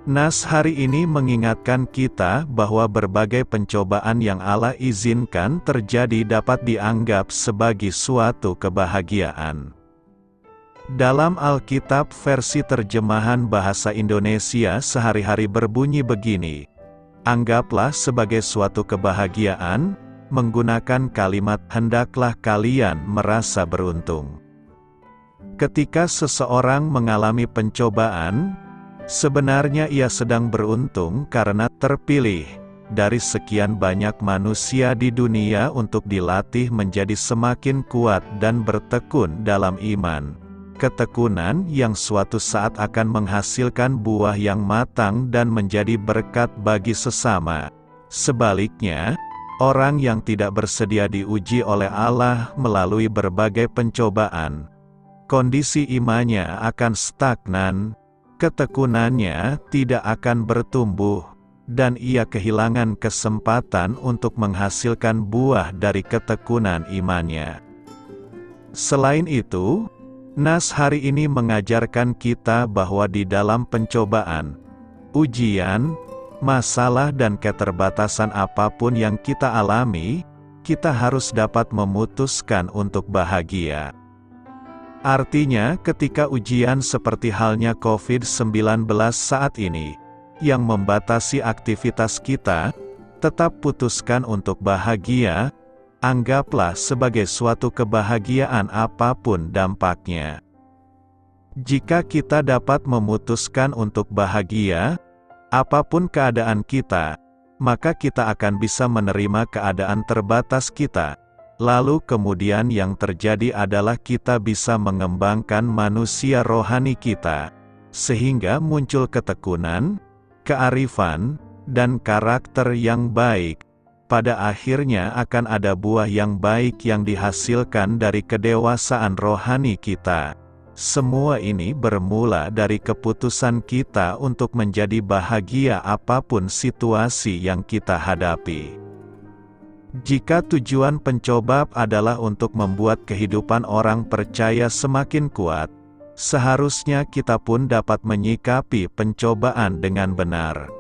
Nas hari ini mengingatkan kita bahwa berbagai pencobaan yang Allah izinkan terjadi dapat dianggap sebagai suatu kebahagiaan. Dalam Alkitab versi terjemahan bahasa Indonesia sehari-hari berbunyi begini, "Anggaplah sebagai suatu kebahagiaan," menggunakan kalimat "hendaklah kalian merasa beruntung." Ketika seseorang mengalami pencobaan, sebenarnya ia sedang beruntung karena terpilih dari sekian banyak manusia di dunia untuk dilatih menjadi semakin kuat dan bertekun dalam iman. Ketekunan yang suatu saat akan menghasilkan buah yang matang dan menjadi berkat bagi sesama. Sebaliknya, orang yang tidak bersedia diuji oleh Allah melalui berbagai pencobaan, kondisi imannya akan stagnan, ketekunannya tidak akan bertumbuh, dan ia kehilangan kesempatan untuk menghasilkan buah dari ketekunan imannya. Selain itu, nas hari ini mengajarkan kita bahwa di dalam pencobaan, ujian, masalah dan keterbatasan apapun yang kita alami, kita harus dapat memutuskan untuk bahagia. Artinya ketika ujian seperti halnya COVID-19 saat ini, yang membatasi aktivitas kita, tetap putuskan untuk bahagia, anggaplah sebagai suatu kebahagiaan apapun dampaknya. Jika kita dapat memutuskan untuk bahagia, apapun keadaan kita, maka kita akan bisa menerima keadaan terbatas kita. Lalu kemudian yang terjadi adalah kita bisa mengembangkan manusia rohani kita, sehingga muncul ketekunan, kearifan, dan karakter yang baik. pada akhirnya akan ada buah yang baik yang dihasilkan dari kedewasaan rohani kita. Semua ini bermula dari keputusan kita untuk menjadi bahagia apapun situasi yang kita hadapi. Jika tujuan pencobaan adalah untuk membuat kehidupan orang percaya semakin kuat, seharusnya kita pun dapat menyikapi pencobaan dengan benar.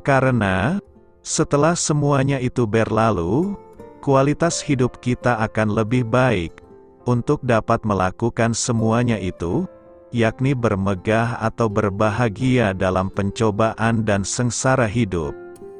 Karena, setelah semuanya itu berlalu, kualitas hidup kita akan lebih baik, untuk dapat melakukan semuanya itu, yakni bermegah atau berbahagia dalam pencobaan dan sengsara hidup.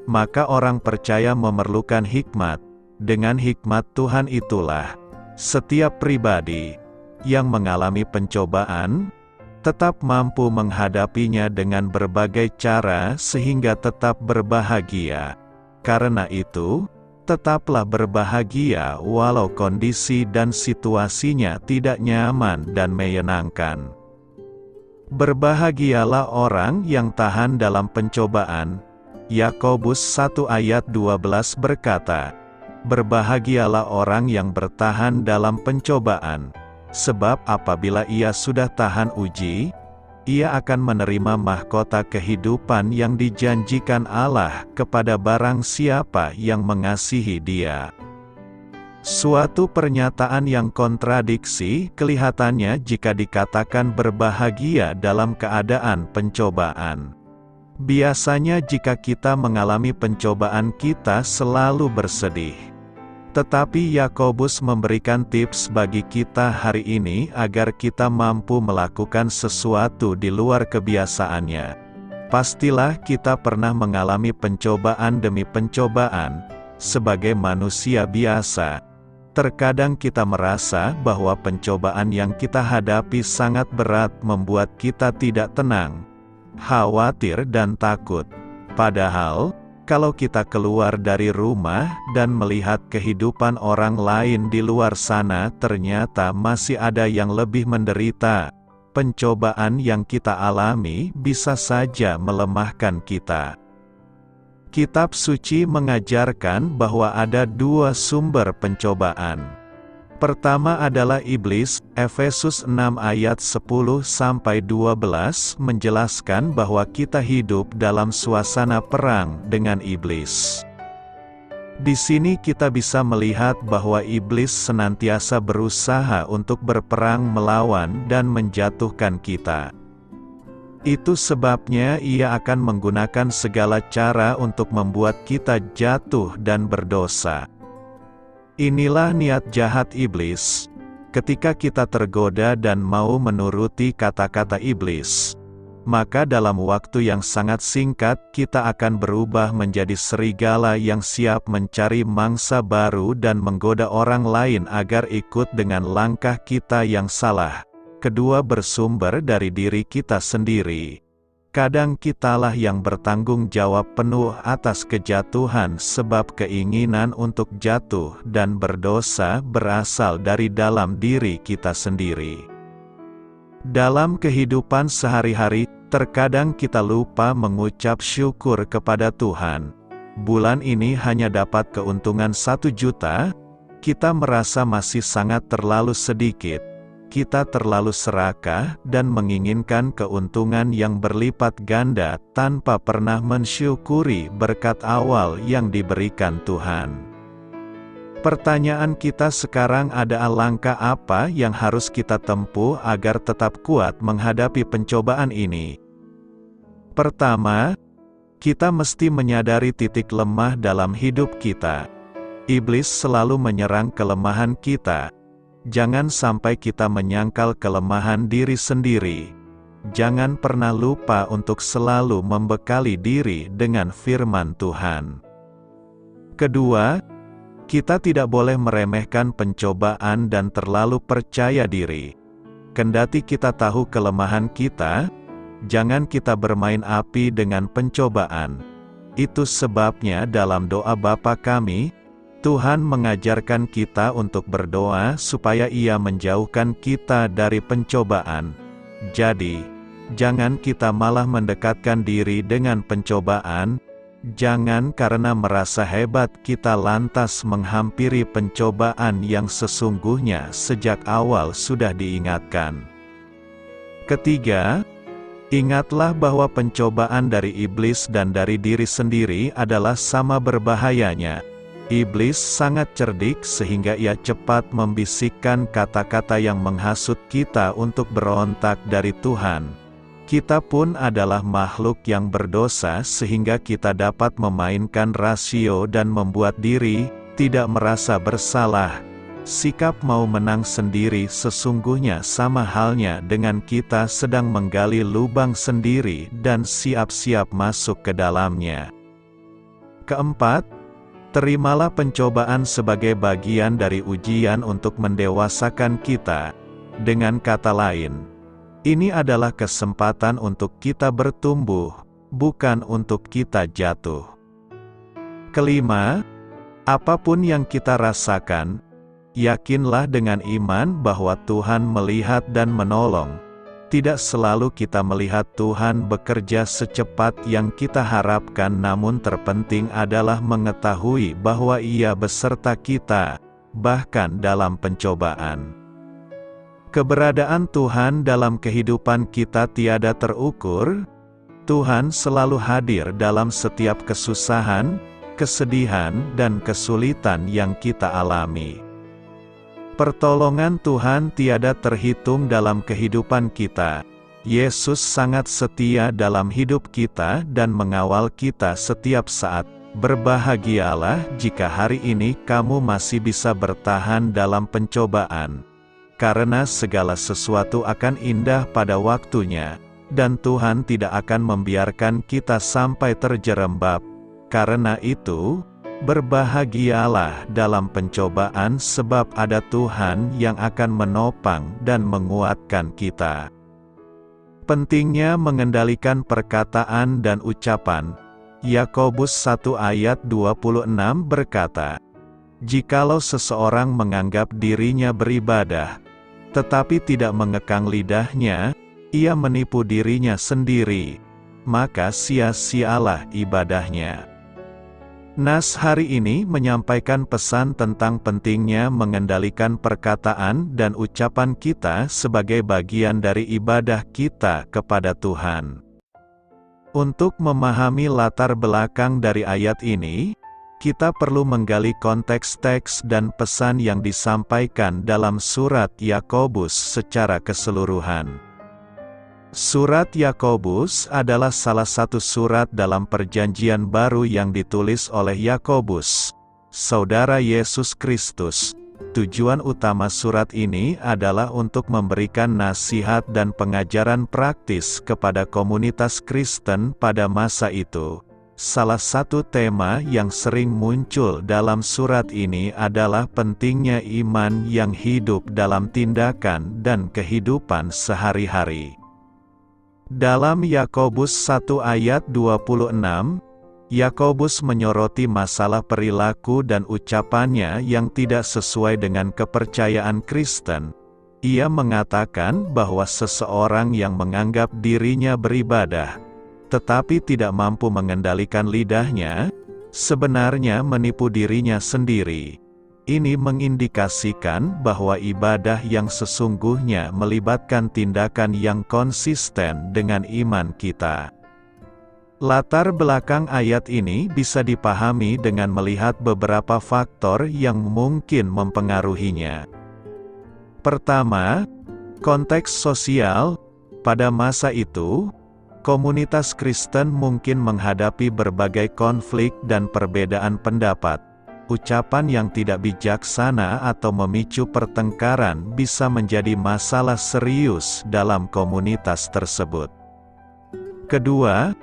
Maka orang percaya memerlukan hikmat. Dengan hikmat Tuhan itulah, setiap pribadi yang mengalami pencobaan, tetap mampu menghadapinya dengan berbagai cara sehingga tetap berbahagia. Karena itu, tetaplah berbahagia walau kondisi dan situasinya tidak nyaman dan menyenangkan. Berbahagialah orang yang tahan dalam pencobaan. Yakobus 1 ayat 12 berkata, "Berbahagialah orang yang bertahan dalam pencobaan, sebab apabila ia sudah tahan uji, ia akan menerima mahkota kehidupan yang dijanjikan Allah kepada barang siapa yang mengasihi Dia." Suatu pernyataan yang kontradiksi kelihatannya jika dikatakan berbahagia dalam keadaan pencobaan. Biasanya jika kita mengalami pencobaan kita selalu bersedih. Tetapi Yakobus memberikan tips bagi kita hari ini agar kita mampu melakukan sesuatu di luar kebiasaannya. Pastilah kita pernah mengalami pencobaan demi pencobaan. Sebagai manusia biasa, terkadang kita merasa bahwa pencobaan yang kita hadapi sangat berat membuat kita tidak tenang, khawatir dan takut. Padahal, kalau kita keluar dari rumah dan melihat kehidupan orang lain di luar sana, ternyata masih ada yang lebih menderita. Pencobaan yang kita alami bisa saja melemahkan kita. Kitab suci mengajarkan bahwa ada dua sumber pencobaan. Pertama adalah iblis. Efesus 6 ayat 10-12 menjelaskan bahwa kita hidup dalam suasana perang dengan iblis. Di sini kita bisa melihat bahwa iblis senantiasa berusaha untuk berperang melawan dan menjatuhkan kita. Itu sebabnya ia akan menggunakan segala cara untuk membuat kita jatuh dan berdosa. Inilah niat jahat iblis. Ketika kita tergoda dan mau menuruti kata-kata iblis, maka dalam waktu yang sangat singkat kita akan berubah menjadi serigala yang siap mencari mangsa baru dan menggoda orang lain agar ikut dengan langkah kita yang salah. Kedua bersumber dari diri kita sendiri. Kadang kitalah yang bertanggung jawab penuh atas kejatuhan sebab keinginan untuk jatuh dan berdosa berasal dari dalam diri kita sendiri. Dalam kehidupan sehari-hari, terkadang kita lupa mengucap syukur kepada Tuhan. Bulan ini hanya dapat keuntungan 1 juta, kita merasa masih sangat terlalu sedikit. Kita terlalu serakah dan menginginkan keuntungan yang berlipat ganda tanpa pernah mensyukuri berkat awal yang diberikan Tuhan. Pertanyaan kita sekarang adalah langkah apa yang harus kita tempuh agar tetap kuat menghadapi pencobaan ini? Pertama, kita mesti menyadari titik lemah dalam hidup kita. Iblis selalu menyerang kelemahan kita. Jangan sampai kita menyangkal kelemahan diri sendiri. Jangan pernah lupa untuk selalu membekali diri dengan firman Tuhan. Kedua, kita tidak boleh meremehkan pencobaan dan terlalu percaya diri. Kendati kita tahu kelemahan kita, jangan kita bermain api dengan pencobaan. Itu sebabnya dalam doa Bapa kami, Tuhan mengajarkan kita untuk berdoa supaya Ia menjauhkan kita dari pencobaan. Jadi, jangan kita malah mendekatkan diri dengan pencobaan, Jangan karena merasa hebat kita lantas menghampiri pencobaan yang sesungguhnya sejak awal sudah diingatkan. Ketiga, ingatlah bahwa pencobaan dari iblis dan dari diri sendiri adalah sama berbahayanya. Iblis sangat cerdik sehingga ia cepat membisikkan kata-kata yang menghasut kita untuk berontak dari Tuhan. Kita pun adalah makhluk yang berdosa sehingga kita dapat memainkan rasio dan membuat diri tidak merasa bersalah. Sikap mau menang sendiri sesungguhnya sama halnya dengan kita sedang menggali lubang sendiri dan siap-siap masuk ke dalamnya. Keempat, terimalah pencobaan sebagai bagian dari ujian untuk mendewasakan kita. Dengan kata lain, ini adalah kesempatan untuk kita bertumbuh, bukan untuk kita jatuh. Kelima, apapun yang kita rasakan, yakinlah dengan iman bahwa Tuhan melihat dan menolong. Tidak selalu kita melihat Tuhan bekerja secepat yang kita harapkan, namun terpenting adalah mengetahui bahwa Ia beserta kita, bahkan dalam pencobaan. Keberadaan Tuhan dalam kehidupan kita tiada terukur. Tuhan selalu hadir dalam setiap kesusahan, kesedihan, dan kesulitan yang kita alami. Pertolongan Tuhan tiada terhitung dalam kehidupan kita. Yesus sangat setia dalam hidup kita dan mengawal kita setiap saat. Berbahagialah jika hari ini kamu masih bisa bertahan dalam pencobaan. Karena segala sesuatu akan indah pada waktunya, dan Tuhan tidak akan membiarkan kita sampai terjerembab. Karena itu, berbahagialah dalam pencobaan sebab ada Tuhan yang akan menopang dan menguatkan kita. Pentingnya mengendalikan perkataan dan ucapan. Yakobus 1 ayat 26 berkata, "Jikalau seseorang menganggap dirinya beribadah, tetapi tidak mengekang lidahnya, ia menipu dirinya sendiri, maka sia-sialah ibadahnya." Nas hari ini menyampaikan pesan tentang pentingnya mengendalikan perkataan dan ucapan kita sebagai bagian dari ibadah kita kepada Tuhan. Untuk memahami latar belakang dari ayat ini, kita perlu menggali konteks teks dan pesan yang disampaikan dalam surat Yakobus secara keseluruhan. Surat Yakobus adalah salah satu surat dalam Perjanjian Baru yang ditulis oleh Yakobus, saudara Yesus Kristus. Tujuan utama surat ini adalah untuk memberikan nasihat dan pengajaran praktis kepada komunitas Kristen pada masa itu. Salah satu tema yang sering muncul dalam surat ini adalah pentingnya iman yang hidup dalam tindakan dan kehidupan sehari-hari. Dalam Yakobus 1 ayat 26, Yakobus menyoroti masalah perilaku dan ucapannya yang tidak sesuai dengan kepercayaan Kristen. Ia mengatakan bahwa seseorang yang menganggap dirinya beribadah, tetapi tidak mampu mengendalikan lidahnya, sebenarnya menipu dirinya sendiri. Ini mengindikasikan bahwa ibadah yang sesungguhnya melibatkan tindakan yang konsisten dengan iman kita. Latar belakang ayat ini bisa dipahami dengan melihat beberapa faktor yang mungkin mempengaruhinya. Pertama, konteks sosial. Pada masa itu, komunitas Kristen mungkin menghadapi berbagai konflik dan perbedaan pendapat. Ucapan yang tidak bijaksana atau memicu pertengkaran bisa menjadi masalah serius dalam komunitas tersebut. Kedua,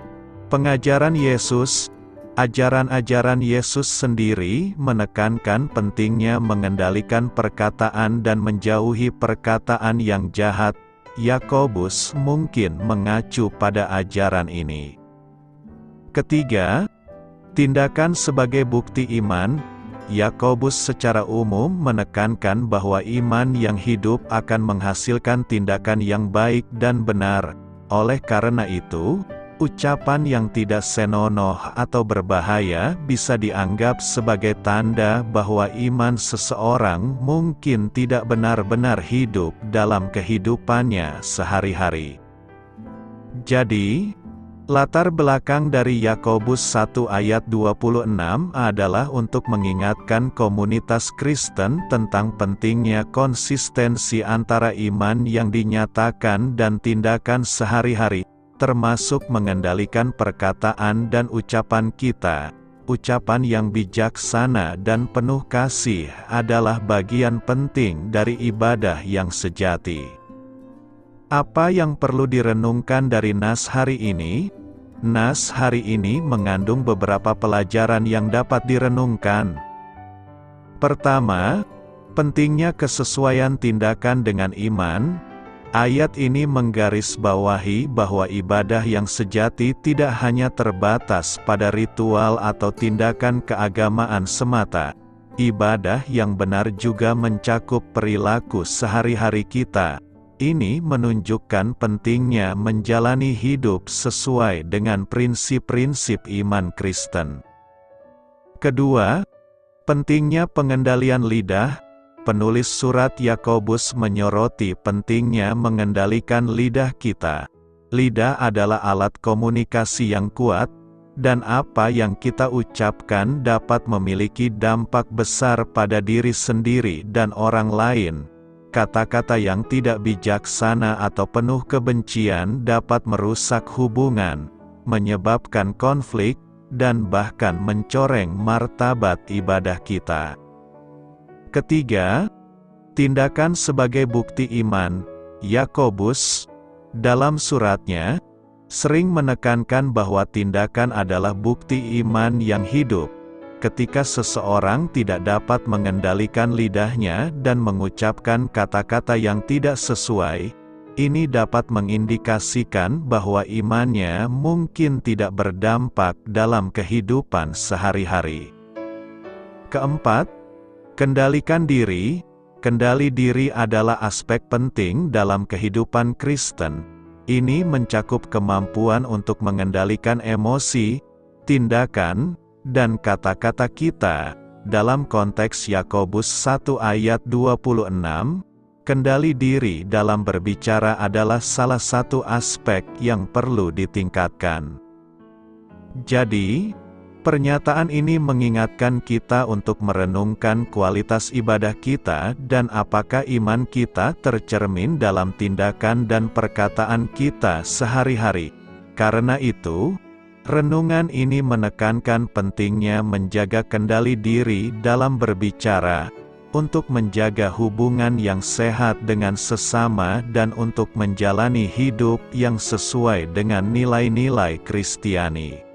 pengajaran Yesus. Ajaran-ajaran Yesus sendiri menekankan pentingnya mengendalikan perkataan dan menjauhi perkataan yang jahat. Yakobus mungkin mengacu pada ajaran ini. Ketiga, tindakan sebagai bukti iman. Yakobus secara umum menekankan bahwa iman yang hidup akan menghasilkan tindakan yang baik dan benar. Oleh karena itu, Ucapan yang tidak senonoh atau berbahaya bisa dianggap sebagai tanda bahwa iman seseorang mungkin tidak benar-benar hidup dalam kehidupannya sehari-hari. Jadi, latar belakang dari Yakobus 1 ayat 26 adalah untuk mengingatkan komunitas Kristen tentang pentingnya konsistensi antara iman yang dinyatakan dan tindakan sehari-hari, termasuk mengendalikan perkataan dan ucapan kita. Ucapan yang bijaksana dan penuh kasih adalah bagian penting dari ibadah yang sejati. Apa yang perlu direnungkan dari nas hari ini? Nas hari ini mengandung beberapa pelajaran yang dapat direnungkan. Pertama, pentingnya kesesuaian tindakan dengan iman. Ayat ini menggarisbawahi bahwa ibadah yang sejati tidak hanya terbatas pada ritual atau tindakan keagamaan semata. Ibadah yang benar juga mencakup perilaku sehari-hari kita. Ini menunjukkan pentingnya menjalani hidup sesuai dengan prinsip-prinsip iman Kristen. Kedua, pentingnya pengendalian lidah. Penulis surat Yakobus menyoroti pentingnya mengendalikan lidah kita. Lidah adalah alat komunikasi yang kuat, dan apa yang kita ucapkan dapat memiliki dampak besar pada diri sendiri dan orang lain. Kata-kata yang tidak bijaksana atau penuh kebencian dapat merusak hubungan, menyebabkan konflik, dan bahkan mencoreng martabat ibadah kita. Ketiga, tindakan sebagai bukti iman. Yakobus, dalam suratnya, sering menekankan bahwa tindakan adalah bukti iman yang hidup. Ketika seseorang tidak dapat mengendalikan lidahnya dan mengucapkan kata-kata yang tidak sesuai, ini dapat mengindikasikan bahwa imannya mungkin tidak berdampak dalam kehidupan sehari-hari. Keempat, kendalikan diri. Kendali diri adalah aspek penting dalam kehidupan Kristen. Ini mencakup kemampuan untuk mengendalikan emosi, tindakan, dan kata-kata kita. Dalam konteks Yakobus 1 ayat 26, kendali diri dalam berbicara adalah salah satu aspek yang perlu ditingkatkan. Jadi, pernyataan ini mengingatkan kita untuk merenungkan kualitas ibadah kita dan apakah iman kita tercermin dalam tindakan dan perkataan kita sehari-hari. Karena itu, renungan ini menekankan pentingnya menjaga kendali diri dalam berbicara, untuk menjaga hubungan yang sehat dengan sesama dan untuk menjalani hidup yang sesuai dengan nilai-nilai Kristiani.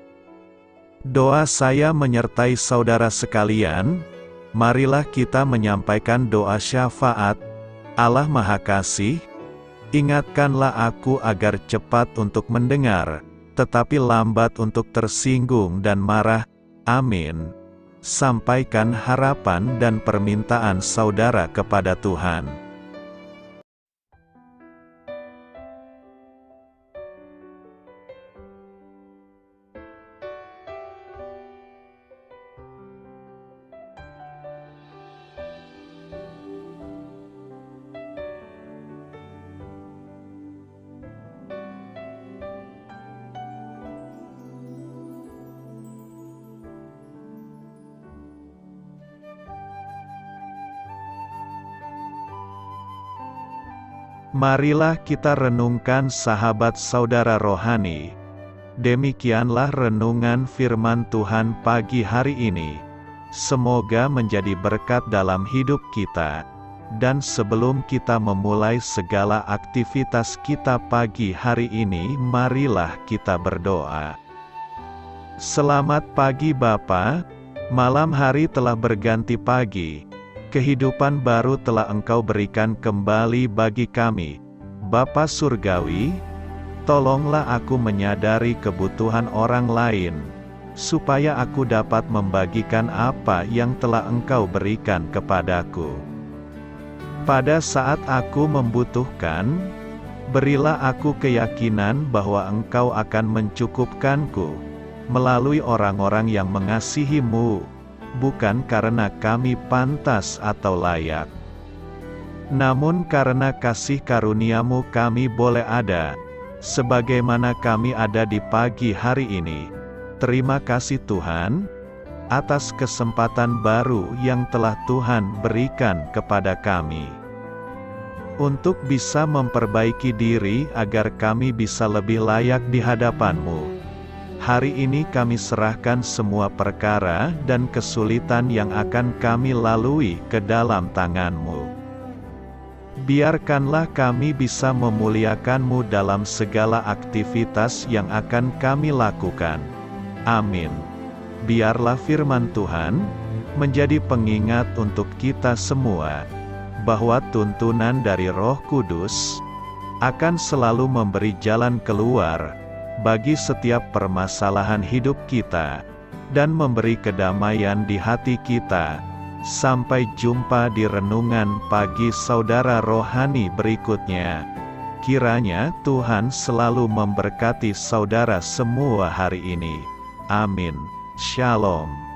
Doa saya menyertai saudara sekalian. Marilah kita menyampaikan doa syafaat. Allah Maha Kasih, ingatkanlah aku agar cepat untuk mendengar, tetapi lambat untuk tersinggung dan marah. Amin. Sampaikan harapan dan permintaan saudara kepada Tuhan. Marilah kita renungkan sahabat saudara rohani. Demikianlah renungan firman Tuhan pagi hari ini. Semoga menjadi berkat dalam hidup kita. Dan sebelum kita memulai segala aktivitas kita pagi hari ini, marilah kita berdoa. Selamat pagi Bapa, malam hari telah berganti pagi. Kehidupan baru telah Engkau berikan kembali bagi kami. Bapa Surgawi, tolonglah aku menyadari kebutuhan orang lain, supaya aku dapat membagikan apa yang telah Engkau berikan kepadaku. Pada saat aku membutuhkan, Berilah aku keyakinan bahwa Engkau akan mencukupkanku, melalui orang-orang yang mengasihi-Mu, bukan karena kami pantas atau layak, namun karena kasih karunia-Mu kami boleh ada, sebagaimana kami ada di pagi hari ini. Terima kasih Tuhan, atas kesempatan baru yang telah Tuhan berikan kepada kami, untuk bisa memperbaiki diri agar kami bisa lebih layak di hadapan-Mu. Hari ini kami serahkan semua perkara dan kesulitan yang akan kami lalui ke dalam tangan-Mu. Biarkanlah kami bisa memuliakan-Mu dalam segala aktivitas yang akan kami lakukan. Amin. Biarlah firman Tuhan menjadi pengingat untuk kita semua, bahwa tuntunan dari Roh Kudus akan selalu memberi jalan keluar bagi setiap permasalahan hidup kita, dan memberi kedamaian di hati kita. Sampai jumpa di renungan pagi saudara rohani berikutnya. Kiranya Tuhan selalu memberkati saudara semua hari ini. Amin. Shalom.